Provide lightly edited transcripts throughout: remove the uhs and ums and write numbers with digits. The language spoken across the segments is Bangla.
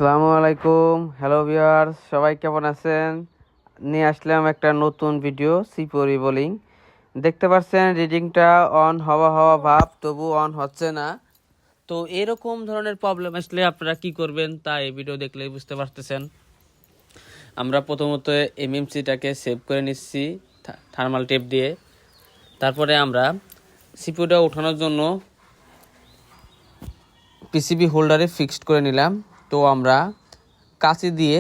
আসসালামু আলাইকুম, হ্যালো ভিউয়ার্স, সবাই কেমন আছেন? নিয়ে আসলাম একটা নতুন ভিডিও সিপোরি বোলিং। দেখতে পাচ্ছেন রিডিংটা অন হওয়া হওয়া ভাব, তবু অন হচ্ছে না। তো এরকম ধরনের প্রবলেম আসলে আপনারা কি করবেন তা এই ভিডিও দেখলেই বুঝতে পারতেছেন। আমরা প্রথমত এমএমসিটাকে সেভ করে নিচ্ছি থার্মাল টেপ দিয়ে। তারপরে আমরা সিপিইউটা ওঠানোর জন্য পিসিবি হোল্ডারে ফিক্সড করে নিলাম। তো আমরা কাঁচি দিয়ে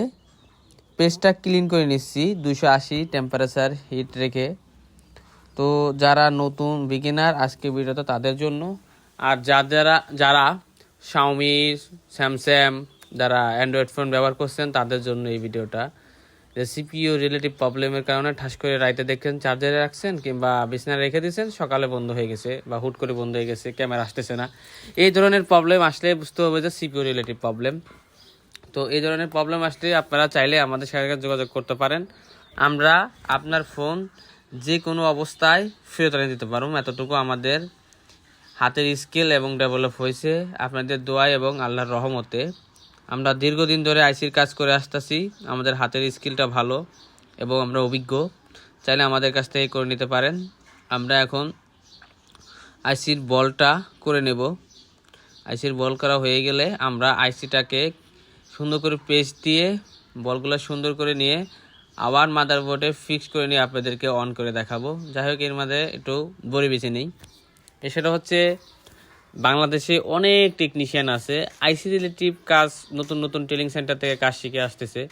পেস্টটা ক্লিন করে নিচ্ছি 280 টেম্পারেচার হিট রেখে। তো যারা নতুন বিগিনার আজকে ভিডিওটা তাদের জন্য, আর যারা শাওমি, স্যামসাং, যারা অ্যান্ড্রয়েড ফোন ব্যবহার করছেন তাদের জন্য এই ভিডিওটা। যে সিপিইউ রিলেটিভ প্রবলেমের কারণে ঠাস করে রাইতে দেখেন চার্জারে রাখছেন কিংবা বিছানায় রেখে দিয়েছেন, সকালে বন্ধ হয়ে গেছে বা হুট করে বন্ধ হয়ে গেছে, ক্যামেরা আসতেছে না। এই ধরনের প্রবলেম আসলে বুঝতে হবে যে সিপিইউ রিলেটিভ প্রবলেম। তো এই ধরনের প্রবলেম আসলে আপনারা চাইলে আমাদের সাথে যোগাযোগ করতে পারেন। আমরা আপনার ফোন যে কোনো অবস্থায় ফেরত এনে দিতে পারবো, এতটুকু আমাদের হাতের স্কিল এবং ডেভেলপ হয়েছে আপনাদের দোয়ায় এবং আল্লাহর রহমতে। আমরা দীর্ঘদিন ধরে আইসির কাজ করে আসতেছি, আমাদের হাতের স্কিলটা ভালো এবং আমরা অভিজ্ঞ। চাইলে আমাদের কাছ থেকে করে নিতে পারেন। আমরা এখন আইসির বলটা করে নেব। আইসির বল করা হয়ে গেলে আমরা আইসিটাকে সুন্দর করে পেস্ট দিয়ে বলগুলো সুন্দর করে নিয়ে আবার মাদারবোর্ডে ফিক্স করে নিয়ে আপনাদেরকে অন করে দেখাবো। যাই হোক, এর মধ্যে একটু বড়ি বেছে নেই। সেটা হচ্ছে বাংলাদেশে অনেক টেকনিশিয়ান আছে আইসি রিলেটিভ কাজ, নতুন নতুন ট্রেনিং সেন্টার থেকে কাজ শিখে আসতেছে।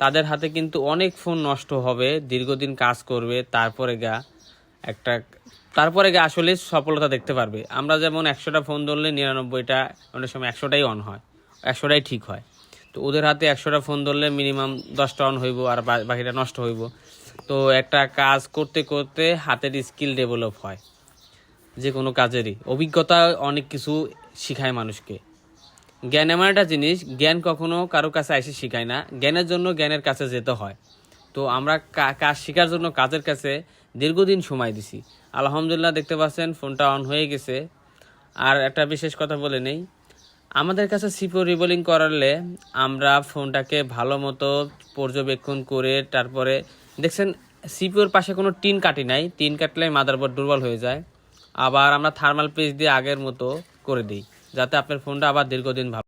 তাদের হাতে কিন্তু অনেক ফোন নষ্ট হবে, দীর্ঘদিন কাজ করবে, তারপরে আসলে সফলতা দেখতে পারবে। আমরা যেমন 100টা ফোন ধরলে 99টা, অনেক সময় 100টাই অন হয়, 100টাই ঠিক হয়। তো ওদের হাতে 100টা ফোন ধরলে মিনিমাম 10টা অন হইব আর বাকিটা নষ্ট হইব। তো একটা কাজ করতে করতে হাতের স্কিল ডেভেলপ হয়। যে কোনো কাজেরই অভিজ্ঞতা অনেক কিছু শিখায় মানুষকে। জ্ঞান এমন একটা জিনিস, জ্ঞান কখনো কারো কাছে এসে শিখায় না, জ্ঞানের জন্য জ্ঞানের কাছে যেতে হয়। তো আমরা কাজ শেখার জন্য কাজের কাছে দীর্ঘদিন সময় দিছি। আলহামদুলিল্লাহ, দেখতে পাচ্ছেন ফোনটা অন হয়ে গেছে। আর একটা বিশেষ কথা বলে নেই, আমাদের কাছে সিপিইউ রিবোলিং করালে আমরা ফোনটাকে ভালো মতো পর্যবেক্ষণ করে তারপরে দেখছেন সিপিইউর পাশে কোনো টিন কাটি নাই, টিন কাটলে মাদারবোর্ড দুর্বল হয়ে যায়। আবার আমরা থার্মাল পেস্ট দিয়ে আগের মতো করে দিই, যাতে আপনার ফোনটা আবার দীর্ঘদিন ভালো